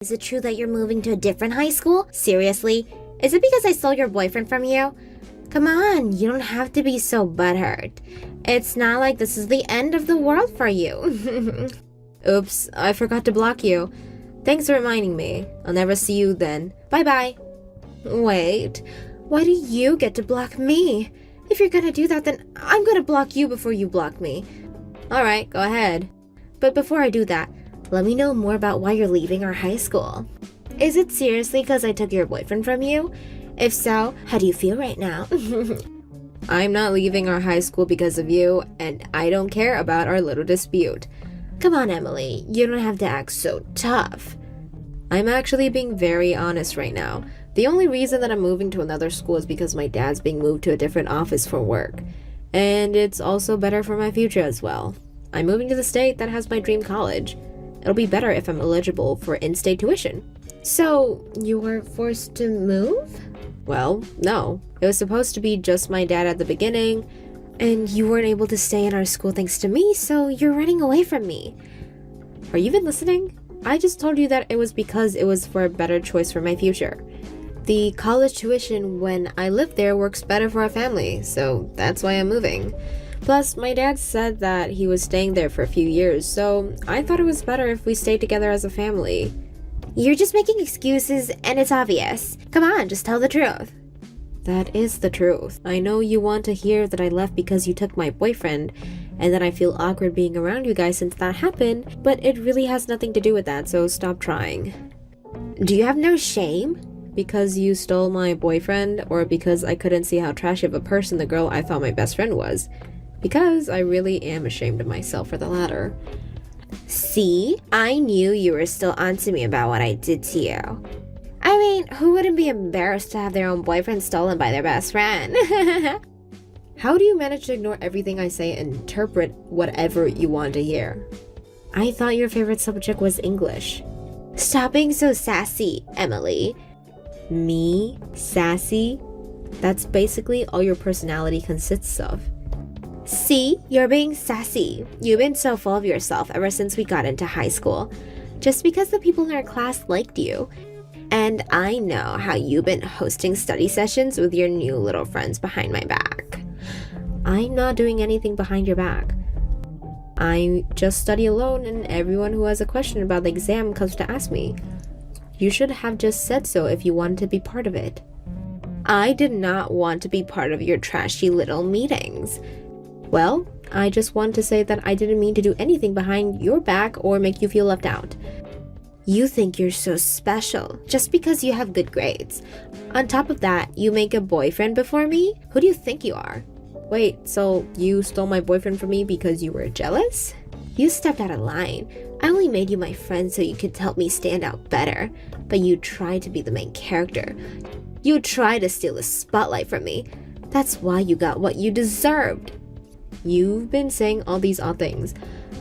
Is it true that you're moving to a different high school? Seriously? Is it because I stole your boyfriend from you? Come on, you don't have to be so butthurt. It's not like this is the end of the world for you. Oops, I forgot to block you. Thanks for reminding me. I'll never see you then. Bye-bye. Wait, why do you get to block me? If you're gonna do that, then I'm gonna block you before you block me. Alright, go ahead. But before I do that, let me know more about why you're leaving our high school. Is it seriously because I took your boyfriend from you? If so, how do you feel right now? I'm not leaving our high school because of you, and I don't care about our little dispute. Come on, Emily, you don't have to act so tough. I'm actually being very honest right now. The only reason that I'm moving to another school is because my dad's being moved to a different office for work. And it's also better for my future as well. I'm moving to the state that has my dream college. It'll be better if I'm eligible for in-state tuition. So, you were forced to move? Well, no. It was supposed to be just my dad at the beginning, and you weren't able to stay in our school thanks to me, so you're running away from me. Are you even listening? I just told you that it was because it was for a better choice for my future. The college tuition when I live there works better for our family, so that's why I'm moving. Plus, my dad said that he was staying there for a few years, so I thought it was better if we stayed together as a family. You're just making excuses, and it's obvious. Come on, just tell the truth. That is the truth. I know you want to hear that I left because you took my boyfriend, and that I feel awkward being around you guys since that happened, but it really has nothing to do with that, so stop trying. Do you have no shame? Because you stole my boyfriend, or because I couldn't see how trashy of a person the girl I thought my best friend was? Because I really am ashamed of myself for the latter. See? I knew you were still onto me about what I did to you. I mean, who wouldn't be embarrassed to have their own boyfriend stolen by their best friend? How do you manage to ignore everything I say and interpret whatever you want to hear? I thought your favorite subject was English. Stop being so sassy, Emily. Me? Sassy? That's basically all your personality consists of. See, you're being sassy. You've been so full of yourself ever since we got into high school. Just because the people in our class liked you. And I know how you've been hosting study sessions with your new little friends behind my back. I'm not doing anything behind your back. I just study alone, and everyone who has a question about the exam comes to ask me. You should have just said so if you wanted to be part of it. I did not want to be part of your trashy little meetings. Well, I just want to say that I didn't mean to do anything behind your back or make you feel left out. You think you're so special just because you have good grades. On top of that, you make a boyfriend before me? Who do you think you are? Wait, so you stole my boyfriend from me because you were jealous? You stepped out of line. I only made you my friend so you could help me stand out better. But you tried to be the main character. You tried to steal the spotlight from me. That's why you got what you deserved. You've been saying all these odd things.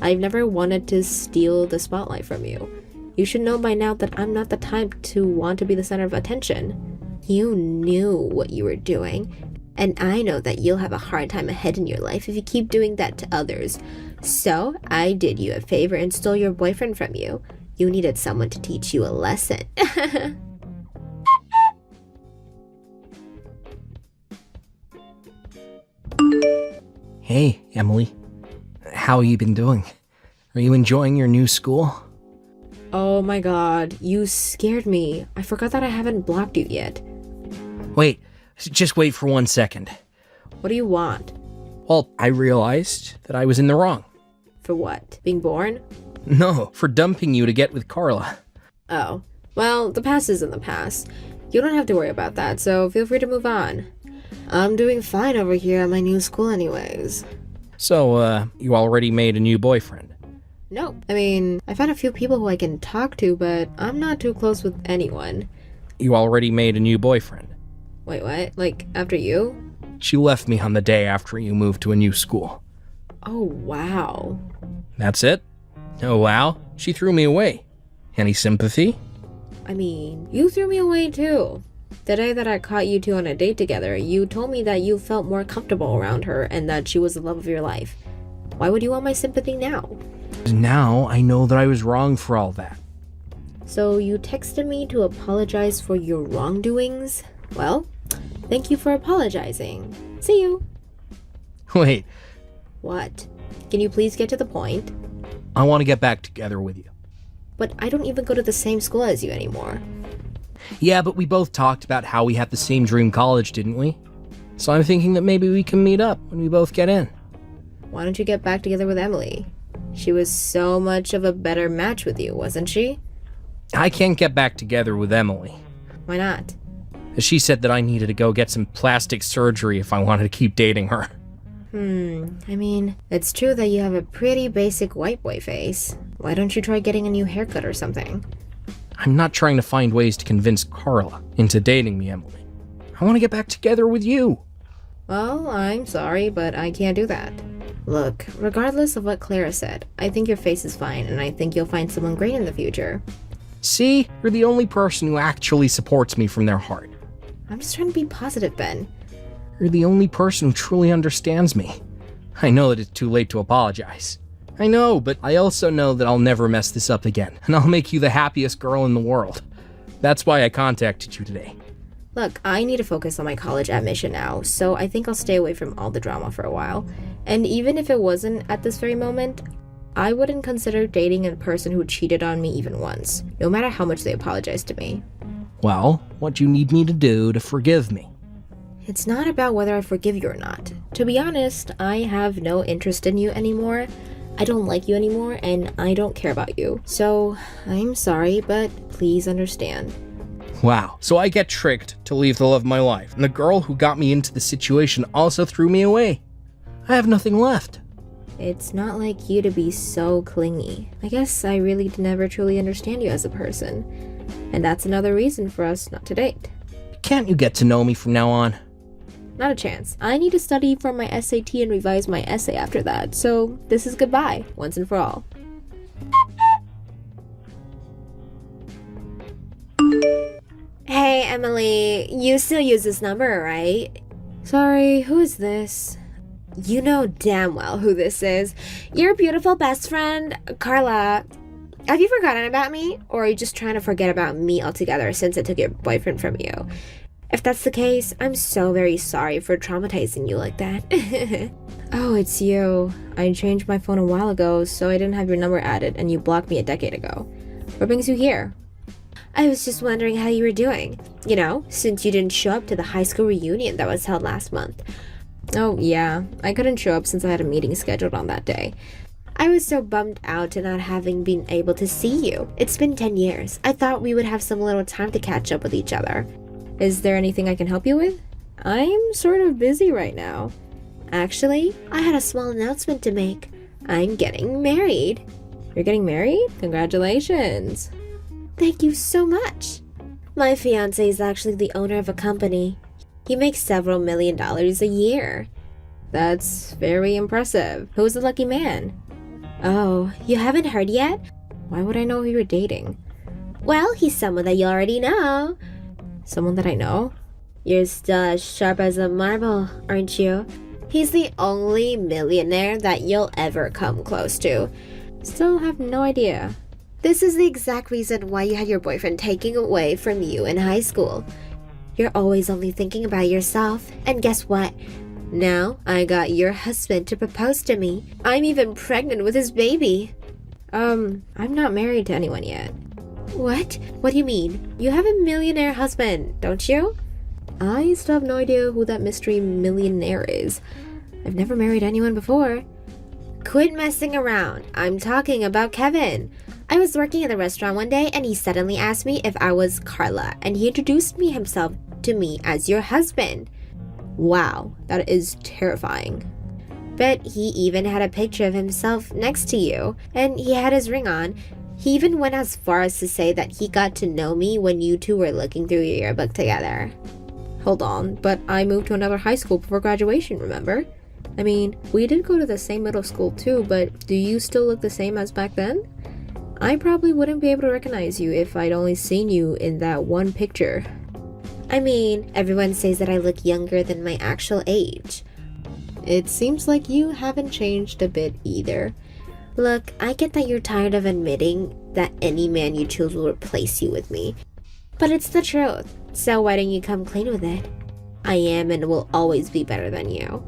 I've never wanted to steal the spotlight from you. You should know by now that I'm not the type to want to be the center of attention. You knew what you were doing, and I know that you'll have a hard time ahead in your life if you keep doing that to others. So I did you a favor and stole your boyfriend from you. You needed someone to teach you a lesson. Hey, Emily. How you been doing? Are you enjoying your new school? Oh my god, you scared me. I forgot that I haven't blocked you yet. Wait, just wait for 1 second. What do you want? Well, I realized that I was in the wrong. For what? Being born? No, for dumping you to get with Carla. Oh. Well, the past is in the past. You don't have to worry about that, so feel free to move on. I'm doing fine over here at my new school anyways. So, you already made a new boyfriend? No. I mean, I found a few people who I can talk to, but I'm not too close with anyone. You already made a new boyfriend? Wait, what? Like, after you? She left me on the day after you moved to a new school. Oh, wow. That's it? Oh, wow. She threw me away. Any sympathy? I mean, you threw me away too. The day that I caught you two on a date together, you told me that you felt more comfortable around her and that she was the love of your life. Why would you want my sympathy now? Now I know that I was wrong for all that. So you texted me to apologize for your wrongdoings? Well, thank you for apologizing. See you. Wait, What? Can you please get to the point? I want to get back together with you. But I don't even go to the same school as you anymore. Yeah, but we both talked about how we had the same dream college, didn't we? So I'm thinking that maybe we can meet up when we both get in. Why don't you get back together with Emily? She was so much of a better match with you, wasn't she? I can't get back together with Emily. Why not? She said that I needed to go get some plastic surgery if I wanted to keep dating her. I mean, it's true that you have a pretty basic white boy face. Why don't you try getting a new haircut or something? I'm not trying to find ways to convince Carla into dating me, Emily. I want to get back together with you. Well, I'm sorry, but I can't do that. Look, regardless of what Clara said, I think your face is fine, and I think you'll find someone great in the future. See, you're the only person who actually supports me from their heart. I'm just trying to be positive, Ben. You're the only person who truly understands me. I know that it's too late to apologize. I know, but I also know that I'll never mess this up again, and I'll make you the happiest girl in the world. That's why I contacted you today. Look, I need to focus on my college admission now, so I think I'll stay away from all the drama for a while. And even if it wasn't at this very moment, I wouldn't consider dating a person who cheated on me even once, no matter how much they apologize to me. Well, what do you need me to do to forgive me? It's not about whether I forgive you or not. To be honest, I have no interest in you anymore. I don't like you anymore, and I don't care about you. So, I'm sorry, but please understand. Wow, so I get tricked to leave the love of my life, and the girl who got me into the situation also threw me away. I have nothing left. It's not like you to be so clingy. I guess I really never truly understand you as a person. And that's another reason for us not to date. Can't you get to know me from now on? Not a chance. I need to study for my SAT and revise my essay after that, so this is goodbye, once and for all. Hey, Emily, you still use this number, right? Sorry, who is this? You know damn well who this is. Your beautiful best friend, Carla. Have you forgotten about me? Or are you just trying to forget about me altogether since I took your boyfriend from you? If that's the case, I'm so very sorry for traumatizing you like that. Oh, it's you. I changed my phone a while ago, so I didn't have your number added, and you blocked me a decade ago. What brings you here? I was just wondering how you were doing. You know, since you didn't show up to the high school reunion that was held last month. Oh, yeah. I couldn't show up since I had a meeting scheduled on that day. I was so bummed out to not having been able to see you. It's been 10 years. I thought we would have some little time to catch up with each other. Is there anything I can help you with? I'm sort of busy right now. Actually, I had a small announcement to make. I'm getting married. You're getting married? Congratulations. Thank you so much. My fiancé is actually the owner of a company. He makes several $1 million a year. That's very impressive. Who's the lucky man? Oh, you haven't heard yet? Why would I know who you're dating? Well, he's someone that you already know. Someone that I know? You're still as sharp as a marble, aren't you? He's the only millionaire that you'll ever come close to. Still have no idea. This is the exact reason why you had your boyfriend taken away from you in high school. You're always only thinking about yourself. And guess what? Now I got your husband to propose to me. I'm even pregnant with his baby. I'm not married to anyone yet. What? What do you mean? You have a millionaire husband, don't you? I still have no idea who that mystery millionaire is. I've never married anyone before. Quit messing around. I'm talking about Kevin. I was working at the restaurant one day and he suddenly asked me if I was Carla and he introduced himself to me as your husband. Wow, that is terrifying. But he even had a picture of himself next to you and he had his ring on. He even went as far as to say that he got to know me when you two were looking through your yearbook together. Hold on, but I moved to another high school before graduation, remember? I mean, we did go to the same middle school too, but do you still look the same as back then? I probably wouldn't be able to recognize you if I'd only seen you in that one picture. I mean, everyone says that I look younger than my actual age. It seems like you haven't changed a bit either. Look, I get that you're tired of admitting that any man you choose will replace you with me. But it's the truth, so why don't you come clean with it? I am and will always be better than you.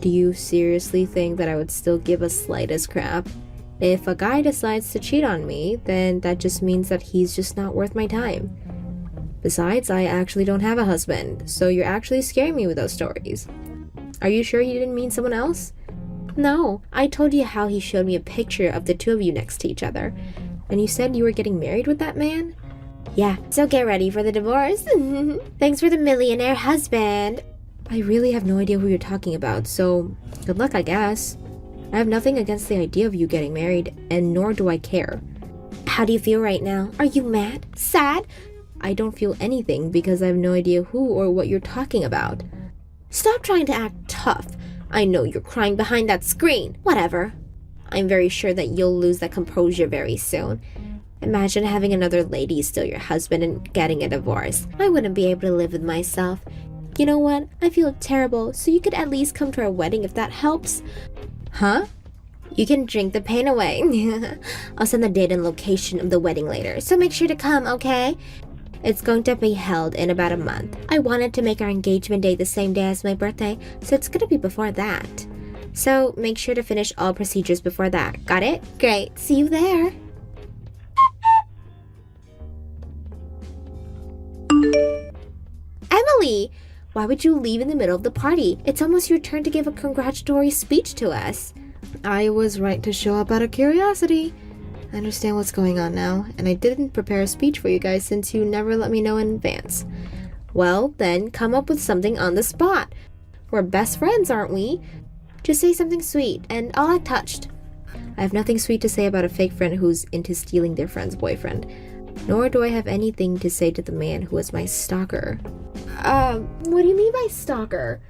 Do you seriously think that I would still give a slightest crap? If a guy decides to cheat on me, then that just means that he's just not worth my time. Besides, I actually don't have a husband, so you're actually scaring me with those stories. Are you sure you didn't mean someone else? No, I told you how he showed me a picture of the two of you next to each other. And you said you were getting married with that man? Yeah, so get ready for the divorce. Thanks for the millionaire husband. I really have no idea who you're talking about, so good luck, I guess. I have nothing against the idea of you getting married, and nor do I care. How do you feel right now? Are you mad? Sad? I don't feel anything because I have no idea who or what you're talking about. Stop trying to act tough. I know you're crying behind that screen. Whatever. I'm very sure that you'll lose that composure very soon. Imagine having another lady steal your husband and getting a divorce. I wouldn't be able to live with myself. You know what? I feel terrible, so you could at least come to our wedding if that helps. Huh? You can drink the pain away. I'll send the date and location of the wedding later, so make sure to come, okay? It's going to be held in about a month. I wanted to make our engagement day the same day as my birthday, so it's gonna be before that. So make sure to finish all procedures before that. Got it? Great. See you there. Emily! Why would you leave in the middle of the party? It's almost your turn to give a congratulatory speech to us. I was right to show up out of curiosity. I understand what's going on now, and I didn't prepare a speech for you guys since you never let me know in advance. Well, then come up with something on the spot. We're best friends, aren't we? Just say something sweet, and I'll act touched. I have nothing sweet to say about a fake friend who's into stealing their friend's boyfriend. Nor do I have anything to say to the man who was my stalker. What do you mean by stalker?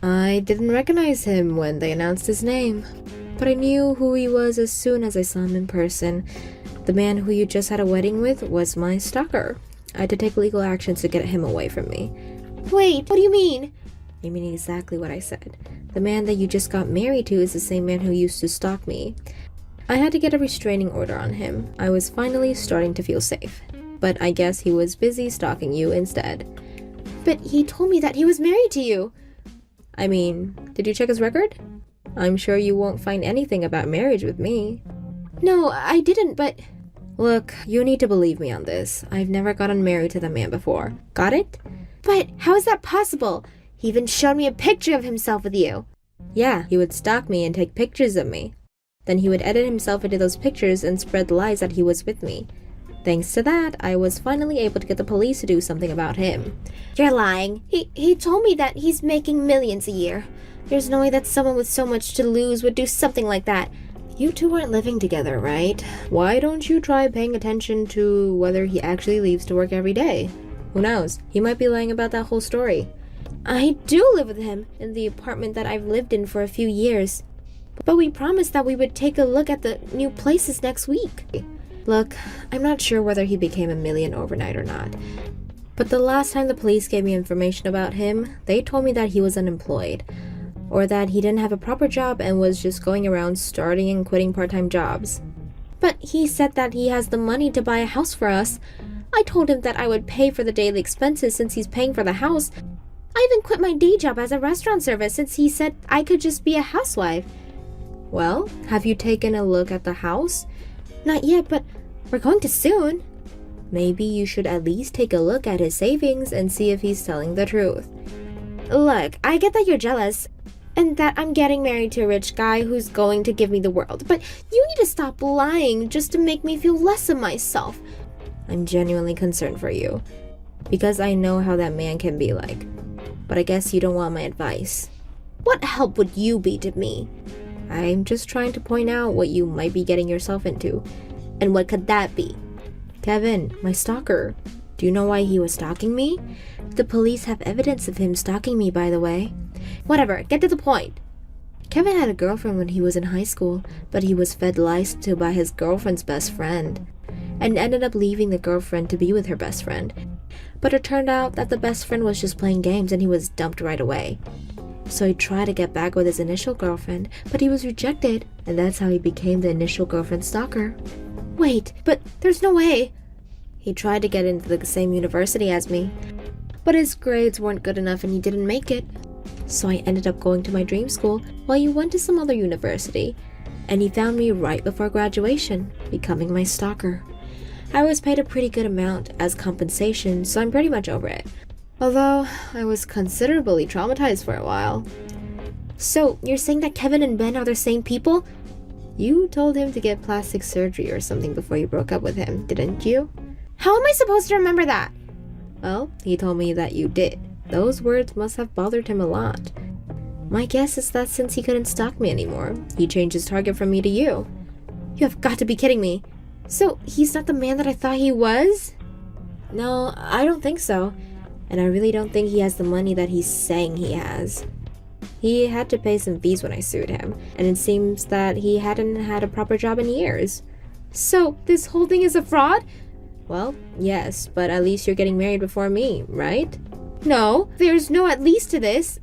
I didn't recognize him when they announced his name, but I knew who he was as soon as I saw him in person. The man who you just had a wedding with was my stalker. I had to take legal actions to get him away from me. Wait, what do you mean? I mean exactly what I said. The man that you just got married to is the same man who used to stalk me. I had to get a restraining order on him. I was finally starting to feel safe. But I guess he was busy stalking you instead. But he told me that he was married to you. I mean, did you check his record? I'm sure you won't find anything about marriage with me. No, I didn't, but... Look, you need to believe me on this. I've never gotten married to the man before. Got it? But how is that possible? He even showed me a picture of himself with you. Yeah, he would stalk me and take pictures of me. Then he would edit himself into those pictures and spread lies that he was with me. Thanks to that, I was finally able to get the police to do something about him. You're lying. He told me that he's making millions a year. There's no way that someone with so much to lose would do something like that. You two aren't living together, right? Why don't you try paying attention to whether he actually leaves to work every day? Who knows? He might be lying about that whole story. I do live with him in the apartment that I've lived in for a few years. But we promised that we would take a look at the new places next week. Look, I'm not sure whether he became a million overnight or not. But the last time the police gave me information about him, they told me that he was unemployed. Or that he didn't have a proper job and was just going around starting and quitting part-time jobs. But he said that he has the money to buy a house for us. I told him that I would pay for the daily expenses since he's paying for the house. I even quit my day job as a restaurant servant since he said I could just be a housewife. Well, have you taken a look at the house? Not yet, but we're going to soon. Maybe you should at least take a look at his savings and see if he's telling the truth. Look, I get that you're jealous, and that I'm getting married to a rich guy who's going to give me the world, but you need to stop lying just to make me feel less of myself. I'm genuinely concerned for you, because I know how that man can be like. But I guess you don't want my advice. What help would you be to me? I'm just trying to point out what you might be getting yourself into. And what could that be? Kevin, my stalker. Do you know why he was stalking me? The police have evidence of him stalking me, by the way. Whatever, get to the point. Kevin had a girlfriend when he was in high school, but he was fed lies to by his girlfriend's best friend, and ended up leaving the girlfriend to be with her best friend. But it turned out that the best friend was just playing games and he was dumped right away. So he tried to get back with his initial girlfriend, but he was rejected, and that's how he became the initial girlfriend stalker. Wait, but there's no way. He tried to get into the same university as me, but his grades weren't good enough and he didn't make it. So I ended up going to my dream school while he went to some other university, and he found me right before graduation, becoming my stalker. I was paid a pretty good amount as compensation, so I'm pretty much over it. Although, I was considerably traumatized for a while. So, you're saying that Kevin and Ben are the same people? You told him to get plastic surgery or something before you broke up with him, didn't you? How am I supposed to remember that? Well, he told me that you did. Those words must have bothered him a lot. My guess is that since he couldn't stalk me anymore, he changed his target from me to you. You have got to be kidding me. So, he's not the man that I thought he was? No, I don't think so. And I really don't think he has the money that he's saying he has. He had to pay some fees when I sued him, and it seems that he hadn't had a proper job in years. So, this whole thing is a fraud? Well, yes, but at least you're getting married before me, right? No, there's no at least to this.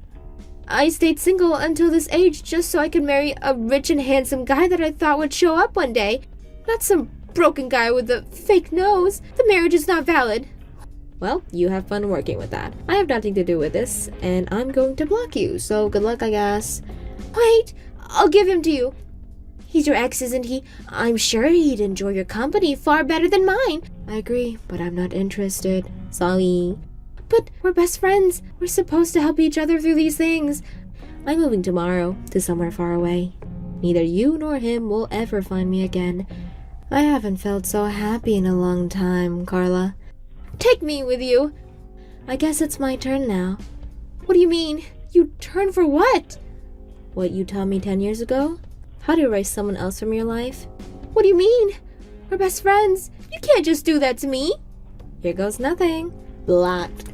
I stayed single until this age just so I could marry a rich and handsome guy that I thought would show up one day. Not some broken guy with a fake nose. The marriage is not valid. Well, you have fun working with that. I have nothing to do with this, and I'm going to block you, so good luck, I guess. Wait, I'll give him to you. He's your ex, isn't he? I'm sure he'd enjoy your company far better than mine. I agree, but I'm not interested. Sorry. But we're best friends. We're supposed to help each other through these things. I'm moving tomorrow to somewhere far away. Neither you nor him will ever find me again. I haven't felt so happy in a long time, Carla. Take me with you. I guess it's my turn now. What do you mean? You turn for what? What you taught me 10 years ago? How to erase someone else from your life? What do you mean? We're best friends. You can't just do that to me. Here goes nothing. Blocked.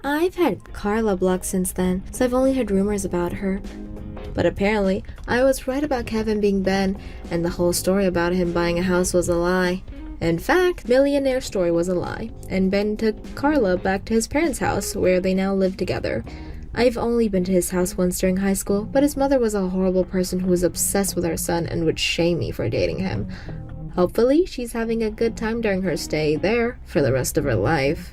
I've had Carla blocked since then, so I've only heard rumors about her. But apparently, I was right about Kevin being Ben, and the whole story about him buying a house was a lie. In fact, Millionaire story was a lie, and Ben took Carla back to his parents' house, where they now live together. I've only been to his house once during high school, but his mother was a horrible person who was obsessed with our son and would shame me for dating him. Hopefully, she's having a good time during her stay there for the rest of her life.